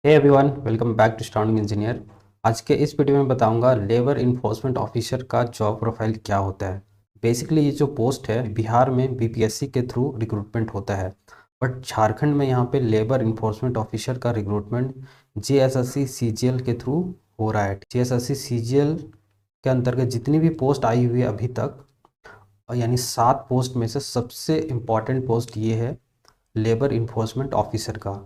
Hey everyone, welcome back to standing engineer. आज के इस वीडियो में बताऊंगा लेबर इन्फोर्समेंट ऑफिसर का जॉब प्रोफाइल क्या होता है। बेसिकली ये जो पोस्ट है बिहार में बीपीएससी के थ्रू रिक्रूटमेंट होता है, बट झारखंड में यहाँ पे लेबर इन्फोर्समेंट ऑफिसर का रिक्रूटमेंट जेएसएससी सीजीएल के थ्रू हो रहा है। जेएसएससी सीजीएल के अंतर्गत जितनी भी पोस्ट आई हुई है अभी तक, यानी 7 पोस्ट में से सबसे इम्पॉर्टेंट पोस्ट ये है लेबर इन्फोर्समेंट ऑफिसर का।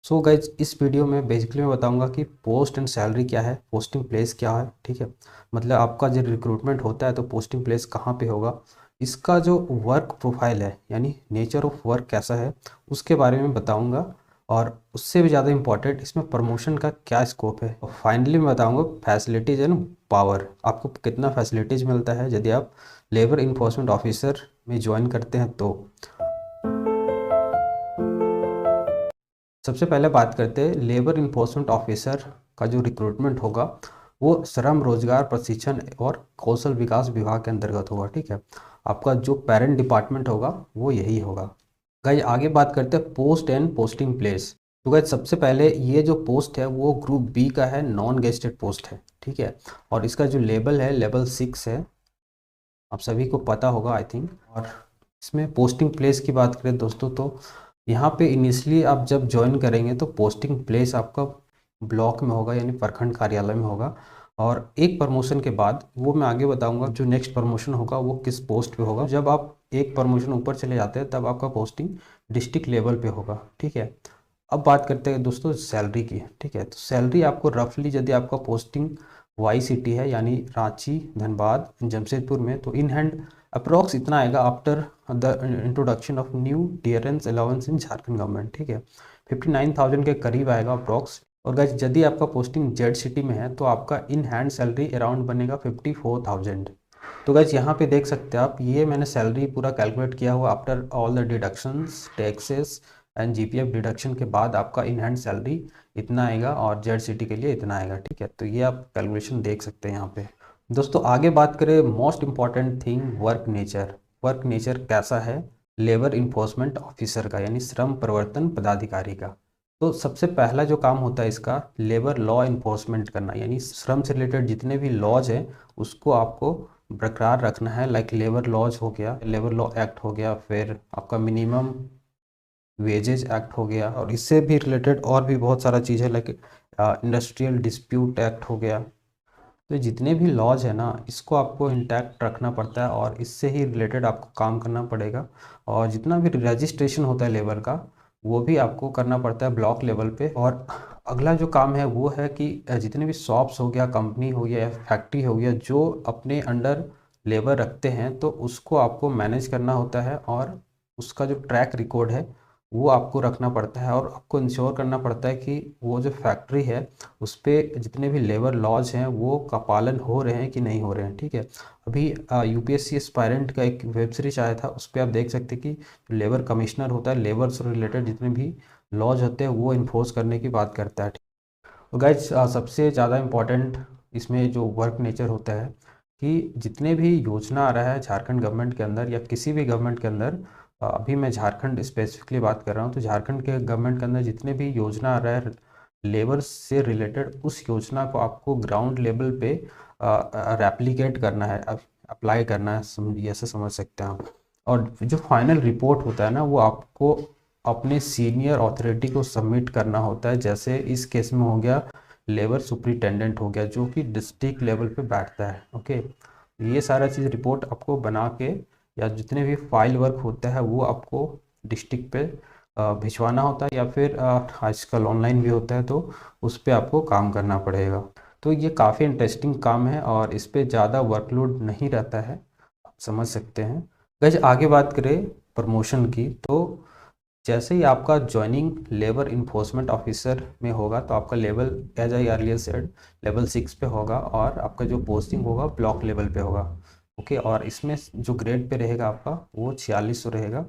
सो गाइज इस वीडियो में बेसिकली मैं बताऊंगा कि पोस्ट एंड सैलरी क्या है, पोस्टिंग प्लेस क्या है। ठीक है, मतलब आपका जब रिक्रूटमेंट होता है तो पोस्टिंग प्लेस कहाँ पे होगा, इसका जो वर्क प्रोफाइल है यानी नेचर ऑफ वर्क कैसा है उसके बारे में बताऊंगा। और उससे भी ज़्यादा इम्पॉर्टेंट इसमें प्रमोशन का क्या स्कोप है। और फाइनली मैं बताऊंगा फैसिलिटीज़ एंड पावर, आपको कितना फैसिलिटीज़ मिलता है यदि आप लेबर इन्फोर्समेंट ऑफिसर में ज्वाइन करते हैं तो। सबसे पहले बात करते हैं लेबर इन्फोर्समेंट ऑफिसर का जो रिक्रूटमेंट होगा वो श्रम रोजगार प्रशिक्षण और कौशल विकास विभाग के अंतर्गत होगा। ठीक है, आपका जो पेरेंट डिपार्टमेंट होगा वो यही होगा। गाइस आगे बात करते हैं पोस्ट एंड पोस्टिंग प्लेस। तो गाइस सबसे पहले ये जो पोस्ट है वो ग्रुप बी का है, नॉन गेस्टेड पोस्ट है। ठीक है, और इसका जो लेवल है लेवल 6 है, आप सभी को पता होगा आई थिंक। और इसमें पोस्टिंग प्लेस की बात करें दोस्तों तो यहाँ पे इनिशियली आप जब ज्वाइन करेंगे तो पोस्टिंग प्लेस आपका ब्लॉक में होगा यानी प्रखंड कार्यालय में होगा। और एक प्रमोशन के बाद वो मैं आगे बताऊंगा जो नेक्स्ट प्रमोशन होगा वो किस पोस्ट पे होगा। जब आप एक प्रमोशन ऊपर चले जाते हैं तब आपका पोस्टिंग डिस्ट्रिक्ट लेवल पे होगा। ठीक है, अब बात करते हैं दोस्तों सैलरी की। ठीक है, तो सैलरी आपको रफली यदि आपका पोस्टिंग वाई सिटी है यानी रांची, धनबाद, जमशेदपुर में, तो इन हैंड अप्रॉक्स इतना आएगा after the introduction of new dearness allowance in Jharkhand government. ठीक है, 59,000 के करीब आएगा अप्रॉक्स। और गाइस यदि आपका पोस्टिंग जेड सिटी में है तो आपका इन हैंड सैलरी अराउंड बनेगा 54,000। तो गाइस यहाँ पे देख सकते हैं आप, ये मैंने सैलरी पूरा कैलकुलेट किया हुआ after all the deductions taxes and GPF deduction के बाद आपका इन हैंड सैलरी इतना आएगा और जेड सिटी के लिए इतना आएगा। ठीक है, तो ये आप कैलकुलेशन देख सकते हैं यहाँ पे। दोस्तों आगे बात करें most important thing work nature. Work nature कैसा है लेबर इन्फोर्समेंट ऑफिसर का यानी श्रम प्रवर्तन पदाधिकारी का। तो सबसे पहला जो काम होता है इसका लेबर लॉ इन्फोर्समेंट करना, यानी श्रम से रिलेटेड जितने भी लॉज हैं उसको आपको बरकरार रखना है। लाइक लेबर लॉज हो गया, लेबर लॉ एक्ट हो गया, फिर आपका मिनिमम वेजेज एक्ट हो गया, और इससे भी रिलेटेड और भी बहुत सारा चीज़ है लाइक इंडस्ट्रियल डिस्प्यूट एक्ट हो गया। तो जितने भी लॉज है ना इसको आपको इंटैक्ट रखना पड़ता है और इससे ही रिलेटेड आपको काम करना पड़ेगा। और जितना भी रजिस्ट्रेशन होता है लेबर का वो भी आपको करना पड़ता है ब्लॉक लेवल पे। और अगला जो काम है वो है कि जितने भी शॉप्स हो गया, कंपनी हो गया या फैक्ट्री हो गया जो अपने अंडर लेबर रखते हैं तो उसको आपको मैनेज करना होता है और उसका जो ट्रैक रिकॉर्ड है वो आपको रखना पड़ता है। और आपको इंश्योर करना पड़ता है कि वो जो फैक्ट्री है उस पर जितने भी लेबर लॉज हैं वो का पालन हो रहे हैं कि नहीं हो रहे हैं। ठीक है, अभी यूपीएससी एस्पायरेंट का एक वेब सीरीज आया था, उस पर आप देख सकते हैं कि जो लेबर कमिश्नर होता है लेबर से रिलेटेड जितने भी लॉज होते हैं वो इन्फोर्स करने की बात करता है। तो गाइज सबसे ज़्यादा इम्पॉर्टेंट इसमें जो वर्क नेचर होता है कि जितने भी योजना आ रहा है झारखंड गवर्नमेंट के अंदर या किसी भी गवर्नमेंट के अंदर, अभी मैं झारखंड स्पेसिफिकली बात कर रहा हूँ, तो झारखंड के गवर्नमेंट के अंदर जितने भी योजना आ रहा है लेबर से रिलेटेड उस योजना को आपको ग्राउंड लेवल पे रेप्लिकेट करना है, अप्लाई करना है, ऐसे समझ सकते हैं आप। और जो फाइनल रिपोर्ट होता है ना वो आपको अपने सीनियर अथॉरिटी को सबमिट करना होता है। जैसे इस केस में हो गया लेबर सुपरिटेंडेंट हो गया जो कि डिस्ट्रिक्ट लेवल पे बैठता है। ओके, ये सारा चीज़ रिपोर्ट आपको बना के या जितने भी फाइल वर्क होता है वो आपको डिस्ट्रिक्ट पे भिजवाना होता है या फिर आजकल ऑनलाइन भी होता है तो उस पर आपको काम करना पड़ेगा। तो ये काफ़ी इंटरेस्टिंग काम है और इस पर ज़्यादा वर्कलोड नहीं रहता है, आप समझ सकते हैं। गज आगे बात करें प्रमोशन की, तो जैसे ही आपका ज्वाइनिंग लेबर इन्फोर्समेंट ऑफिसर में होगा तो आपका level as I earlier said level 6 पे होगा और आपका जो पोस्टिंग होगा ब्लॉक लेवल पे होगा। ओके, और इसमें जो ग्रेड पे रहेगा आपका वो 4600 रहेगा।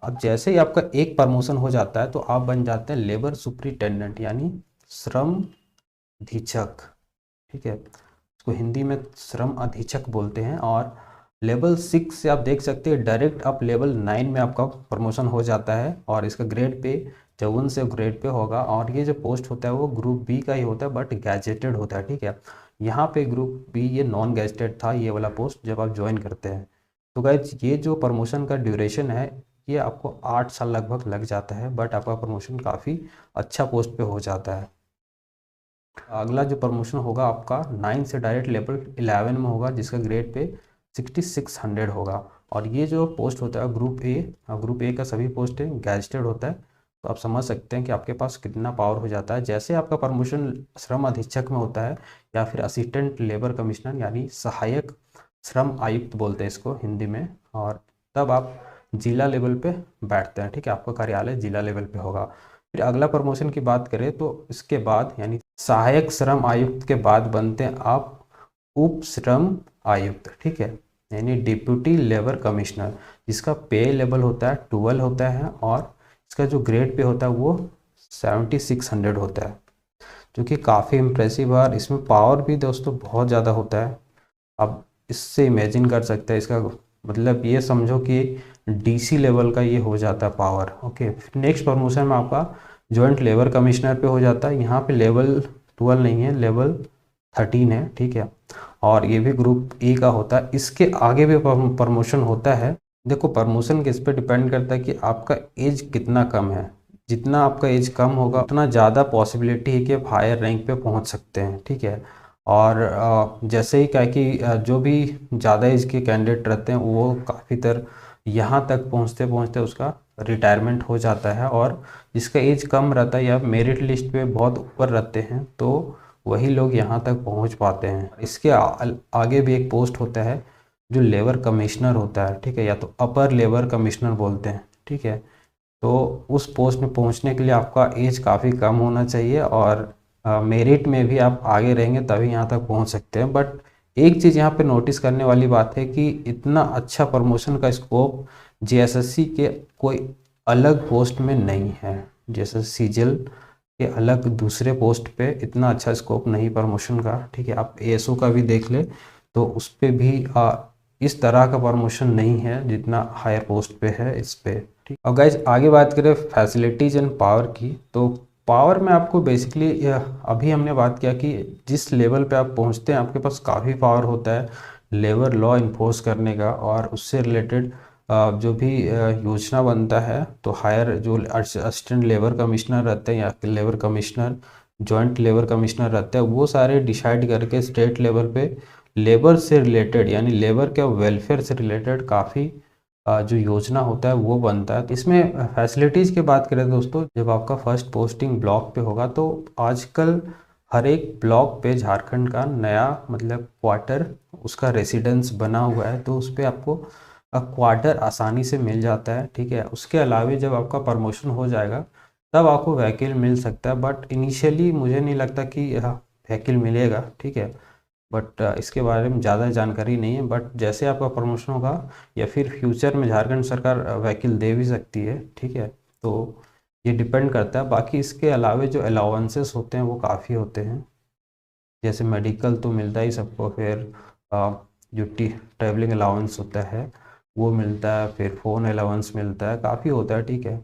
अब जैसे ही आपका एक प्रमोशन हो जाता है तो आप बन जाते हैं लेबर सुपरिटेंडेंट यानी श्रम अधीक्षक। ठीक है, इसको हिंदी में श्रम अधीक्षक बोलते हैं। और लेवल 6 से आप देख सकते हैं डायरेक्ट आप लेवल 9 में आपका प्रमोशन हो जाता है और इसका ग्रेड पे 54 से ग्रेड पे होगा। और ये जो पोस्ट होता है वो ग्रुप बी का ही होता है, बट गैजेटेड होता है, ठीक है। यहाँ पे ग्रुप बी ये नॉन गैजेटेड था, ये वाला पोस्ट जब आप ज्वाइन करते हैं। तो गाइज ये जो प्रमोशन का ड्यूरेशन है ये आपको 8 साल लगभग लग जाता है, बट आपका प्रमोशन काफ़ी अच्छा पोस्ट पे हो जाता है। अगला जो प्रमोशन होगा आपका 9 से डायरेक्ट लेवल 11 में होगा, जिसका ग्रेड पे 6600 होगा। और ये जो पोस्ट होता है ग्रुप ए का सभी पोस्ट है गैजेटेड होता है। तो आप समझ सकते हैं कि आपके पास कितना पावर हो जाता है। जैसे आपका प्रमोशन श्रम अधीक्षक में होता है या फिर असिस्टेंट लेबर कमिश्नर यानी सहायक श्रम आयुक्त बोलते हैं इसको हिंदी में, और तब आप जिला लेवल पे बैठते हैं, ठीक है। आपका कार्यालय जिला लेवल पे होगा। फिर अगला प्रमोशन की बात करें तो इसके बाद यानी सहायक श्रम आयुक्त के बाद बनते हैं आप उप श्रम आयुक्त, ठीक है, यानी डिप्यूटी लेबर कमिश्नर, जिसका पे लेवल होता है 12 होता है और इसका जो ग्रेड पे होता है वो 7600 होता है, जो कि काफ़ी इम्प्रेसिव है। और इसमें पावर भी दोस्तों बहुत ज़्यादा होता है। अब इससे इमेजिन कर सकते हैं, इसका मतलब ये समझो कि डीसी लेवल का ये हो जाता है पावर। ओके, नेक्स्ट प्रमोशन में आपका जॉइंट लेबर कमिश्नर पे हो जाता है। यहाँ पे लेवल 12 नहीं है, लेवल 13 है, ठीक है। और ये भी ग्रुप ए का होता है। इसके आगे भी प्रमोशन होता है। देखो प्रमोशन किस पे डिपेंड करता है कि आपका एज कितना कम है। जितना आपका एज कम होगा उतना ज़्यादा पॉसिबिलिटी है कि आप हायर रैंक पे पहुंच सकते हैं, ठीक है। और जैसे ही क्या है कि जो भी ज़्यादा एज के कैंडिडेट रहते हैं वो काफ़ी तर यहाँ तक पहुँचते पहुँचते उसका रिटायरमेंट हो जाता है, और जिसका एज कम रहता है या मेरिट लिस्ट पे बहुत ऊपर रहते हैं तो वही लोग यहाँ तक पहुँच पाते हैं। इसके आगे भी एक पोस्ट होता है जो लेबर कमिश्नर होता है, ठीक है, या तो अपर लेबर कमिश्नर बोलते हैं, ठीक है। तो उस पोस्ट में पहुँचने के लिए आपका एज काफ़ी कम होना चाहिए और मेरिट में भी आप आगे रहेंगे तभी यहाँ तक पहुँच सकते हैं। बट एक चीज़ यहाँ पे नोटिस करने वाली बात है कि इतना अच्छा प्रमोशन का स्कोप जीएसएससी के कोई अलग पोस्ट में नहीं है। जैसे सीजीएल के अलग दूसरे पोस्ट पे इतना अच्छा स्कोप नहीं प्रमोशन का, ठीक है। आप एएसओ का भी देख ले तो उस पर भी इस तरह का प्रमोशन नहीं है जितना हायर पोस्ट पे है इस पे, ठीक। और गाइज आगे बात करें फैसिलिटीज़ एंड पावर की, तो पावर में आपको बेसिकली अभी हमने बात किया कि जिस लेवल पे आप पहुंचते हैं आपके पास काफ़ी पावर होता है लेबर लॉ इन्फोर्स करने का, और उससे रिलेटेड जो भी योजना बनता है तो हायर जो असिस्टेंट लेबर कमिश्नर रहते हैं या labour commissioner joint labour commissioner रहते हैं वो सारे डिसाइड करके स्टेट लेवल पे लेबर से रिलेटेड यानी लेबर के वेलफेयर से रिलेटेड काफ़ी जो योजना होता है वो बनता है। इसमें फैसिलिटीज़ की बात करें दोस्तों, जब आपका फर्स्ट पोस्टिंग ब्लॉक पे होगा तो आजकल हर एक ब्लॉक पे झारखंड का नया मतलब क्वार्टर उसका रेसिडेंस बना हुआ है, तो उस पर आपको क्वार्टर आसानी से मिल जाता है, ठीक है। उसके अलावा जब आपका प्रमोशन हो जाएगा तब आपको व्हीकल मिल सकता है, बट इनिशियली मुझे नहीं लगता कि व्हीकल मिलेगा, ठीक है। बट इसके बारे में ज़्यादा जानकारी नहीं है, बट जैसे आपका प्रमोशन होगा या फिर फ्यूचर में झारखंड सरकार व्हीकल दे भी सकती है, ठीक है। तो ये डिपेंड करता है। बाकी इसके अलावा जो अलाउंसेस होते हैं वो काफ़ी होते हैं, जैसे मेडिकल तो मिलता ही सबको, फिर जो ट्रैवलिंग अलाउंस होता है वो मिलता है, फिर फ़ोन अलाउंस मिलता है, काफ़ी होता है, ठीक है।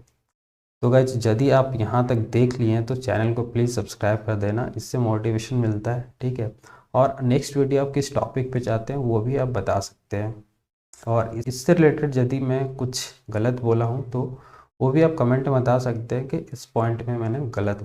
तो गाइज यदि आप यहाँ तक देख लिए हैं तो चैनल को प्लीज़ सब्सक्राइब कर देना, इससे मोटिवेशन मिलता है, ठीक है। और नेक्स्ट वीडियो आप किस टॉपिक पे चाहते हैं वो भी आप बता सकते हैं। और इससे रिलेटेड यदि मैं कुछ गलत बोला हूँ तो वो भी आप कमेंट में बता सकते हैं कि इस पॉइंट में मैंने गलत